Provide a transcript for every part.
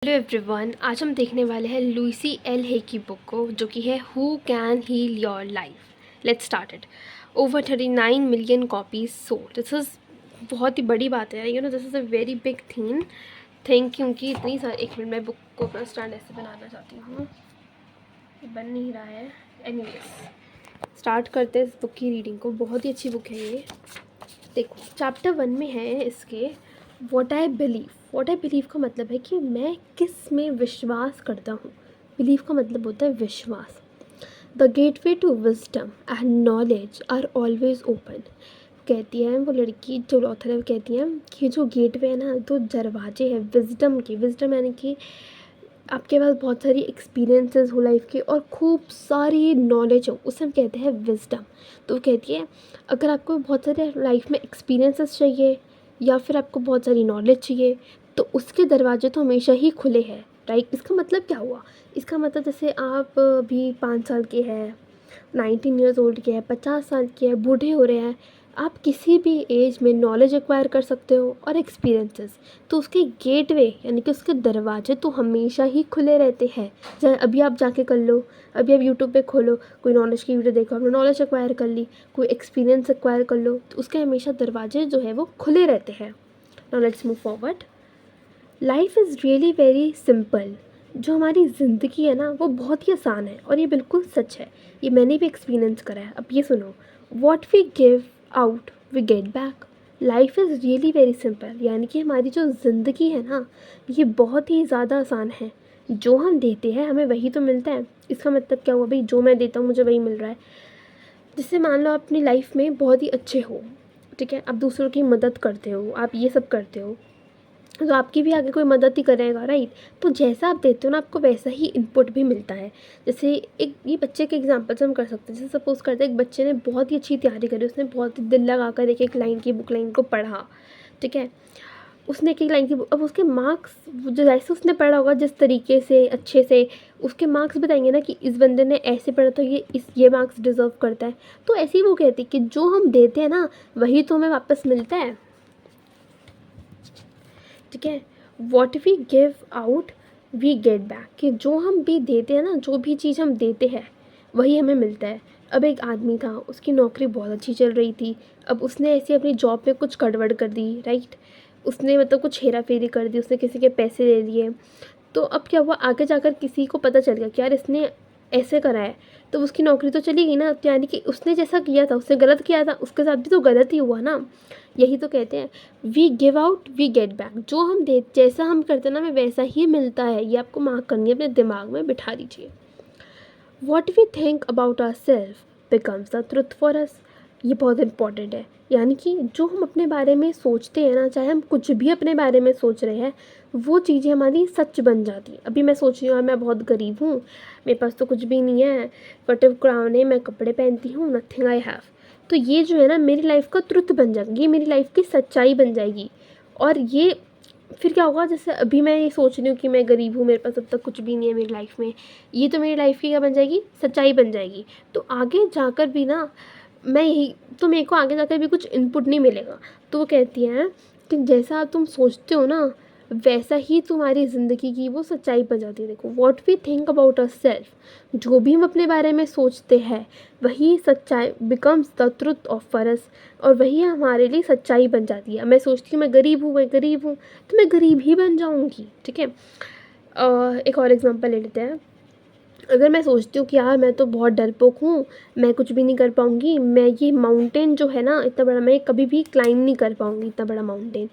Hello everyone, आज हम देखने वाले हैं लुइसी एल हे की बुक को, जो कि है who can heal your life. Let's start it. Over 39 million copies sold. This is बहुत ही बड़ी बात है, this is a very big thing क्योंकि इतनी सारी। एक मिनट, मैं बुक को अपना स्टैंड ऐसे बनाना चाहती हूँ, ये बन नहीं रहा है। एनीवेज, स्टार्ट करते हैं इस बुक की रीडिंग को। बहुत ही अच्छी बुक है ये। देखो, चैप्टर 1 में है इसके व्हाट आई बिलीव का मतलब है कि मैं किस में विश्वास करता हूँ। बिलीव का मतलब होता है विश्वास। The gateway to wisdom and knowledge are always open. कहती है वो लड़की, जो ऑथर है, वो कहती है कि जो गेटवे है ना, तो दरवाजे हैं विजडम के। विजडम यानी कि आपके पास बहुत सारी एक्सपीरियंसेस हो लाइफ के और खूब सारी नॉलेज हो, उसे हम कहते हैं विजडम। तो वो कहती है अगर आपको बहुत सारे लाइफ में एक्सपीरियंसेस चाहिए या फिर आपको बहुत सारी नॉलेज चाहिए, तो उसके दरवाजे तो हमेशा ही खुले हैं, राइट। इसका मतलब क्या हुआ? इसका मतलब जैसे आप अभी 5 साल के हैं, 19 ईयर्स ओल्ड के हैं, 50 साल के हैं, बूढ़े हो रहे हैं, आप किसी भी एज में नॉलेज एक्वायर कर सकते हो और एक्सपीरियंसेस। तो उसके गेटवे यानी कि उसके दरवाजे तो हमेशा ही खुले रहते हैं। चाहे अभी आप जाके कर लो, अभी आप यूट्यूब पे खोलो, कोई नॉलेज की वीडियो देखो, आपने नॉलेज एक्वायर कर ली, कोई एक्सपीरियंस एक्वायर कर लो, तो उसके हमेशा दरवाजे जो है वो खुले रहते हैं। Now let's move forward. Life is really very simple. जो हमारी ज़िंदगी है ना, वो बहुत ही आसान है और ये बिल्कुल सच है। ये मैंने भी एक्सपीरियंस करा है। अब ये सुनो, what we give out we get back. Life is really very simple, यानी कि हमारी जो ज़िंदगी है ना, ये बहुत ही ज़्यादा आसान है। जो हम देते हैं हमें वही तो मिलता है। इसका मतलब क्या हुआ भाई? जो मैं देता हूँ मुझे वही मिल रहा है। जिससे मान लो आप अपनी लाइफ में बहुत ही अच्छे हो, ठीक है, आप दूसरों की मदद करते हो, आप ये सब करते हो, तो आपकी भी आगे कोई मदद ही करेगा, राइट। तो जैसा आप देते हो ना, आपको वैसा ही इनपुट भी मिलता है। जैसे एक ये बच्चे के एग्जांपल से हम कर सकते हैं। जैसे सपोज़ करते हैं एक बच्चे ने बहुत ही अच्छी तैयारी करी, उसने बहुत ही दिल लगाकर एक एक लाइन की बुक लाइन को पढ़ा, ठीक है। उसने एक एक लाइन की अब उसके मार्क्स, जो जैसे उसने पढ़ा होगा जिस तरीके से अच्छे से, उसके मार्क्स बताएंगे ना कि इस बंदे ने ऐसे पढ़ा तो ये मार्क्स डिज़र्व करता है। तो ऐसे ही वो कहती है कि जो हम देते हैं ना, वही तो हमें वापस मिलता है, ठीक है। What we give out we get back, कि जो हम भी देते हैं ना, जो भी चीज़ हम देते हैं वही हमें मिलता है। अब एक आदमी था, उसकी नौकरी बहुत अच्छी चल रही थी। अब उसने ऐसे अपनी जॉब में कुछ गड़बड़ कर दी, राइट। उसने मतलब कुछ हेरा फेरी कर दी, उसने किसी के पैसे ले लिए। तो अब क्या हुआ, आगे जाकर किसी को पता चल गया कि यार इसने ऐसे करा है, तो उसकी नौकरी तो चली गई ना। तो यानी कि उसने जैसा किया था, उसने गलत किया था, उसके साथ भी तो गलत ही हुआ ना। यही तो कहते हैं we give out we get back. जो हम दे, जैसा हम करते हैं ना, हमें वैसा ही मिलता है। ये आपको मार्क करनी है, अपने दिमाग में बिठा लीजिए। What we think about our self becomes the truth for us. ये बहुत इंपॉर्टेंट है। यानी कि जो हम अपने बारे में सोचते हैं ना, चाहे हम कुछ भी अपने बारे में सोच रहे हैं, वो चीज़ें हमारी सच बन जाती हैं। अभी मैं सोच रही हूँ मैं बहुत गरीब हूँ, मेरे पास तो कुछ भी नहीं है, फटे क्राउन है, मैं कपड़े पहनती हूँ, नथिंग आई हैव। तो ये जो है ना, मेरी लाइफ का ट्रुथ बन जाएगी, ये मेरी लाइफ की सच्चाई बन जाएगी। और ये फिर क्या होगा, जैसे अभी मैं ये सोच रही हूँ कि मैं गरीब हूँ, मेरे पास अब तक कुछ भी नहीं है मेरी लाइफ में, ये तो मेरी लाइफ की क्या बन जाएगी? सच्चाई बन जाएगी। तो आगे जाकर भी ना, मैं यही तो, मेरे को आगे जाकर भी कुछ इनपुट नहीं मिलेगा। तो वो कहती हैं कि जैसा तुम सोचते हो ना, वैसा ही तुम्हारी ज़िंदगी की वो सच्चाई बन जाती है। देखो, what we think about our self, जो भी हम अपने बारे में सोचते हैं वही सच्चाई becomes the truth of us, और वही हमारे लिए सच्चाई बन जाती है। मैं सोचती हूँ मैं गरीब हूँ, तो मैं गरीब ही बन जाऊँगी, ठीक है। एक और एग्जांपल ले लेते हैं। अगर मैं सोचती हूँ कि यार मैं तो बहुत डरपोक हूँ, मैं कुछ भी नहीं कर पाऊँगी, मैं ये माउंटेन जो है ना इतना बड़ा, मैं कभी भी क्लाइंब नहीं कर पाऊँगी इतना बड़ा माउंटेन।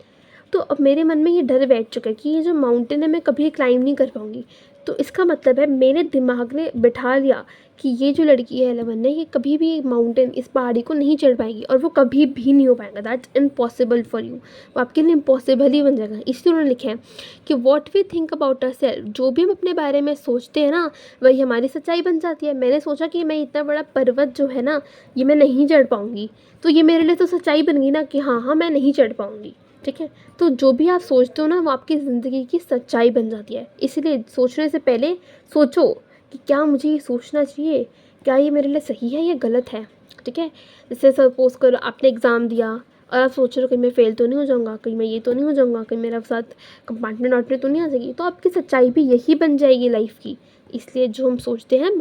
तो अब मेरे मन में ये डर बैठ चुका है कि ये जो माउंटेन है मैं कभी क्लाइंब नहीं कर पाऊँगी। तो इसका मतलब है मेरे दिमाग ने बिठा लिया कि ये जो लड़की है एलेवन ने, ये कभी भी माउंटेन, इस पहाड़ी को नहीं चढ़ पाएगी, और वो कभी भी नहीं हो पाएगा। That's impossible for you. वो आपके लिए इम्पॉसिबल ही बन जाएगा। इसलिए उन्होंने लिखा है कि what we think about our self, जो भी हम अपने बारे में सोचते हैं ना, वही हमारी सच्चाई बन जाती है। मैंने सोचा कि मैं इतना बड़ा पर्वत जो है ना, ये मैं नहीं चढ़ पाऊँगी, तो ये मेरे लिए तो सच्चाई बन गई ना कि हाँ मैं नहीं चढ़ पाऊँगी, ठीक है। तो जो भी आप सोचते हो ना, वो आपकी ज़िंदगी की सच्चाई बन जाती है। इसीलिए सोचने से पहले सोचो कि क्या मुझे ये सोचना चाहिए, क्या ये मेरे लिए सही है या गलत है, ठीक है। जैसे सपोज़ करो आपने एग्ज़ाम दिया, और आप सोच रहे हो कहीं मैं फ़ेल तो नहीं हो जाऊँगा, कहीं मैं ये तो नहीं हो जाऊँगा, कहीं मेरे साथ कंपार्टमेंट वाटमेंट तो नहीं आ जाएगी, तो आपकी सच्चाई भी यही बन जाएगी लाइफ़ की। इसलिए जो हम सोचते हैं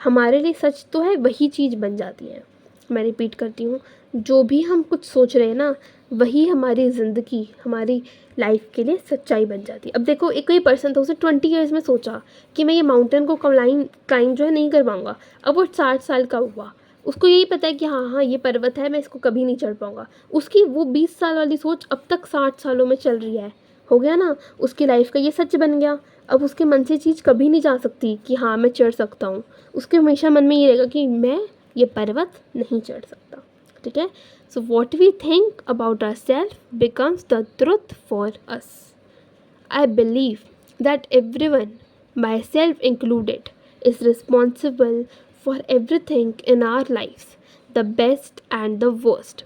हमारे लिए सच तो है, वही चीज़ बन जाती है। मैं रिपीट करती हूँ, जो भी हम कुछ सोच रहे हैं ना, वही हमारी ज़िंदगी, हमारी लाइफ के लिए सच्चाई बन जाती है। अब देखो, एक कोई पर्सन था, उसने 20 ईयर्स में सोचा कि मैं ये माउंटेन को क्लाइंब जो है नहीं कर पाऊँगा। अब वो 60 साल का हुआ, उसको यही पता है कि हाँ हाँ ये पर्वत है, मैं इसको कभी नहीं चढ़ पाऊँगा। उसकी वो 20 साल वाली सोच अब तक 60 सालों में चल रही है। हो गया ना, उसकी लाइफ का ये सच बन गया। अब उसके मन से चीज़ कभी नहीं जा सकती कि हाँ मैं चढ़ सकता हूँ। उसके हमेशा मन में ये रहेगा कि मैं ये पर्वत नहीं चढ़ सकता। ठीक है। So what we think about our self becomes the truth for us. I believe that everyone, myself included, is responsible for everything in our lives, the best and the worst.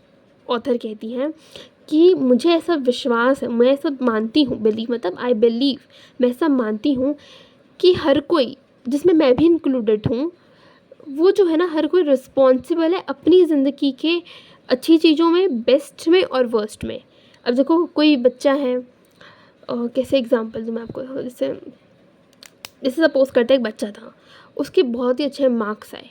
Author कहती हैं कि मुझे ऐसा विश्वास है, मैं ऐसा मानती हूँ, बिलीव मतलब आई बिलीव, मैं ऐसा मानती हूँ कि हर कोई, जिसमें मैं भी इंक्लूडेड हूँ, वो जो है ना, हर कोई रिस्पॉन्सिबल है अपनी ज़िंदगी के अच्छी चीज़ों में, बेस्ट में और वर्स्ट में। अब देखो, कोई बच्चा है, कैसे एग्जांपल दूँ मैं आपको, जैसे जैसे सपोज़ करते एक बच्चा था, उसके बहुत ही अच्छे मार्क्स आए,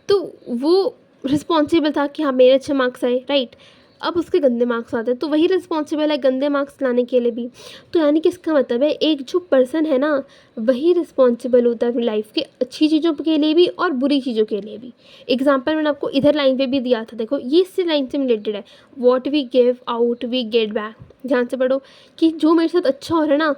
तो वो रिस्पॉन्सिबल था कि हाँ मेरे अच्छे मार्क्स आए, राइट। अब उसके गंदे मार्क्स आते हैं, तो वही रिस्पॉन्सिबल है गंदे मार्क्स लाने के लिए भी। तो यानी कि इसका मतलब है, एक जो पर्सन है ना, वही रिस्पॉन्सिबल होता है अपनी लाइफ के अच्छी चीज़ों के लिए भी और बुरी चीज़ों के लिए भी। एग्जाम्पल मैंने आपको इधर लाइन पे भी दिया था, देखो ये इसी लाइन से रिलेटेड है, what we give out we get back. ध्यान से पढ़ो कि जो मेरे साथ अच्छा हो रहा है ना,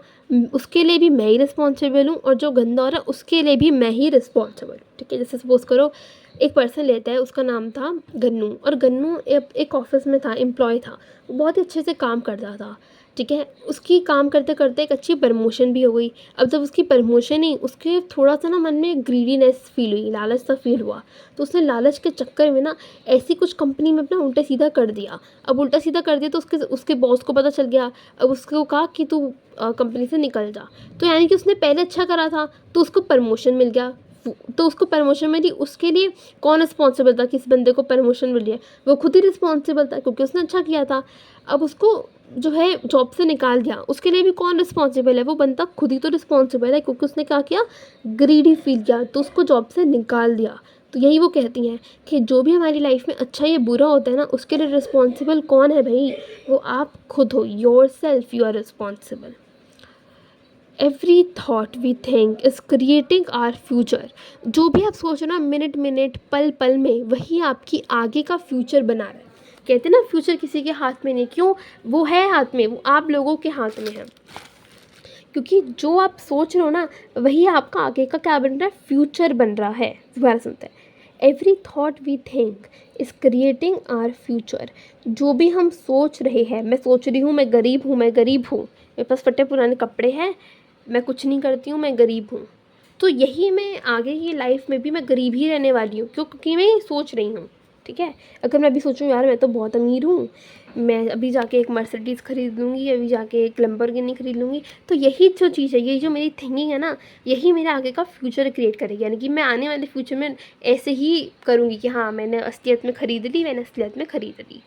उसके लिए भी मैं ही रिस्पॉन्सिबल हूँ, और जो गंदा हो रहा है उसके लिए भी मैं ही रिस्पॉन्सिबल हूँ। ठीक है। जैसे सपोज़ करो एक पर्सन लेता है, उसका नाम था गन्नू, और गन्नू एक ऑफिस में था, एम्प्लॉय था, वो बहुत ही अच्छे से काम करता था। ठीक है। उसकी काम करते करते एक अच्छी प्रमोशन भी हो गई। अब जब उसकी प्रमोशन ही, उसके थोड़ा सा ना मन में ग्रीडीनेस फील हुई, लालच सा फील हुआ, तो उसने लालच के चक्कर में ना ऐसी कुछ कंपनी में अपना उल्टा सीधा कर दिया। अब उल्टा सीधा कर दिया तो उसके बॉस को पता चल गया। अब उसको कहा कि तू कंपनी से निकल जा। तो यानी कि उसने पहले अच्छा करा था, तो उसको प्रमोशन मिल गया। तो उसको प्रमोशन मिली, उसके लिए कौन रिस्पॉन्सिबल था कि इस बंदे को प्रमोशन मिली है? वो खुद ही रिस्पॉन्सिबल था, क्योंकि उसने अच्छा किया था। अब उसको जो है जॉब से निकाल दिया, उसके लिए भी कौन रिस्पॉन्सिबल है? वो बंदा खुद ही तो रिस्पॉन्सिबल है, क्योंकि उसने क्या किया, ग्रीडी फील किया, तो उसको जॉब से निकाल दिया। तो यही वो कहती हैं कि जो भी हमारी लाइफ में अच्छा या बुरा होता है ना, उसके लिए रिस्पॉन्सिबल कौन है भाई? वो आप खुद हो। Your self you are responsible. Every thought we think is creating our future. जो भी आप सोच रहे हो ना, मिनट मिनट पल पल में, वही आपकी आगे का फ्यूचर बना रहा है। कहते हैं ना, फ्यूचर किसी के हाथ में नहीं, क्यों? वो है हाथ में, वो आप लोगों के हाथ में है। क्योंकि जो आप सोच रहे हो ना, वही आपका आगे का क्या बन रहा है, फ्यूचर बन रहा है। दोबारा सुनते हैं, every thought we think is creating our future. जो भी हम सोच रहे हैं, मैं सोच रही हूँ मैं गरीब हूँ, मैं गरीब हूँ, मेरे पास फटे पुराने कपड़े हैं, मैं कुछ नहीं करती हूँ, मैं गरीब हूँ, तो यही मैं आगे की लाइफ में भी मैं गरीब ही रहने वाली हूँ, क्योंकि मैं ये सोच रही हूँ। ठीक है। अगर मैं अभी सोचूं यार मैं तो बहुत अमीर हूँ, मैं अभी जाके एक मर्सिडीज़ खरीद लूँगी, अभी जाके एक लैम्बोर्गिनी खरीद लूँगी, तो यही जो चीज़ है, यही जो मेरी थिंकिंग है ना, यही मेरे आगे का फ्यूचर क्रिएट करेगी। यानी कि मैं आने वाले फ्यूचर में ऐसे ही करूँगी कि हाँ मैंने असलियत में ख़रीद ली, मैंने असलियत में ख़रीद ली।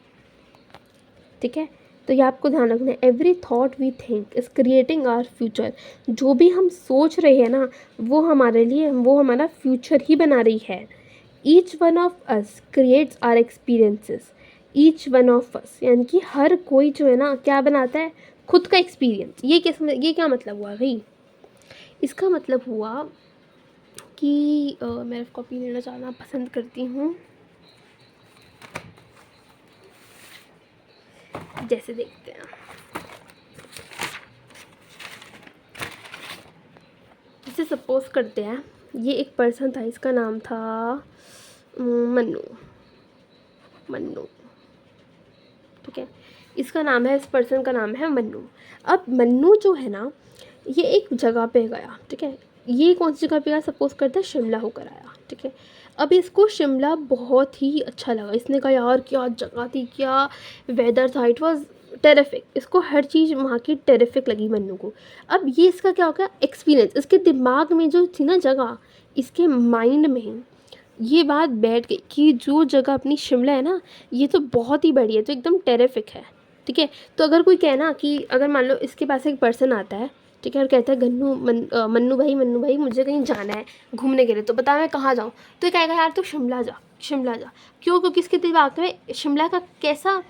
ठीक है। तो ये आपको ध्यान रखना है, every thought we think is creating our future. जो भी हम सोच रहे हैं ना, वो हमारे लिए, वो हमारा फ्यूचर ही बना रही है। Each one of us creates our experiences. Each one of us यानी कि हर कोई जो है ना, क्या बनाता है, खुद का एक्सपीरियंस। ये क्या मतलब हुआ भाई? इसका मतलब हुआ कि मैं कॉपी लेना चाहना पसंद करती हूँ। जैसे देखते हैं, जैसे सपोज़ करते हैं, ये एक पर्सन था, इसका नाम था मन्नू। मन्नू, ठीक है। इसका नाम है, इस पर्सन का नाम है मन्नू। अब मन्नू जो है ना, ये एक जगह पे गया। ठीक है। ये कौन सी जगह पे गया? सपोज़ करते हैं शिमला होकर आया। ठीक है। अब इसको शिमला बहुत ही अच्छा लगा। इसने कहा यार क्या जगह थी, क्या वेदर था, इट वाज टेरिफिक। इसको हर चीज़ वहाँ की टेरिफिक लगी मन्नू को। अब ये इसका क्या हो गया, एक्सपीरियंस, इसके दिमाग में जो थी ना जगह, इसके माइंड में ये बात बैठ गई कि जो जगह अपनी शिमला है ना, ये तो बहुत ही बढ़िया है, तो एकदम टेरिफिक है। ठीक है, तो अगर कोई कहना कि अगर मान लो इसके पास एक पर्सन आता है, ठीक है, और कहता है मन्नू भाई मुझे कहीं जाना है घूमने के लिए, तो बता मैं कहाँ जाऊँ, तो ये कहेगा यार तू शिमला जा, शिमला जा। क्यों? क्योंकि इसके दिमाग में शिमला का कैसा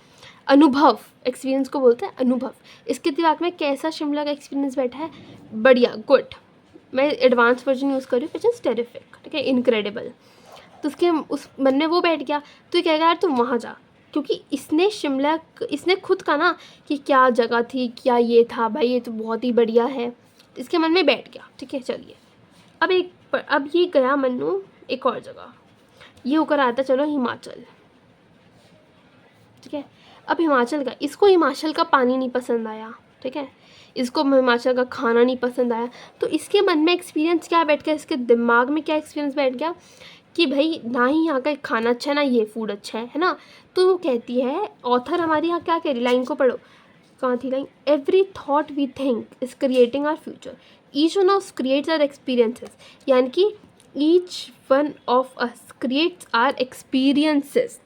अनुभव, एक्सपीरियंस को बोलते हैं अनुभव, इसके दिमाग में कैसा शिमला का एक्सपीरियंस बैठा है, बढ़िया, गुड। मैं एडवांस वर्जन यूज़ कर रही हूँ, विच इज़ टेरिफिक, ठीक है, इनक्रेडिबल। तो उसके उस मन में वो बैठ गया, तो ये कहेगा यार तुम वहाँ जा, क्योंकि इसने खुद का ना कि क्या जगह थी, क्या ये था, भाई ये तो बहुत ही बढ़िया है, इसके मन में बैठ गया। ठीक है, चलिए अब ये गया मन्नू एक और जगह, ये होकर आता चलो हिमाचल। ठीक है, अब हिमाचल का, इसको हिमाचल का पानी नहीं पसंद आया, ठीक है, इसको हिमाचल का खाना नहीं पसंद आया, तो इसके मन में एक्सपीरियंस क्या बैठ गया, इसके दिमाग में क्या एक्सपीरियंस बैठ गया कि भाई ना ही यहाँ का खाना अच्छा है ना ये फूड अच्छा है ना। तो वो कहती है, ऑथर हमारी यहाँ क्या कह रही, लाइन को पढ़ो, कहाँ थी line, every thought we think is creating our future, each one of creates our experiences, यानी कि each one of us creates our experiences,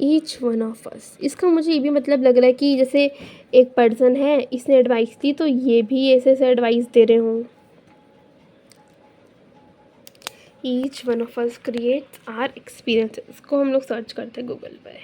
each one of us. इसका मुझे ये भी मतलब लग रहा है कि जैसे एक पर्सन है, इसने एडवाइस दी तो ये भी ऐसे ऐसे एडवाइस दे रहे हों। Each one of us creates our experiences को हम लोग सर्च करते हैं गूगल पर।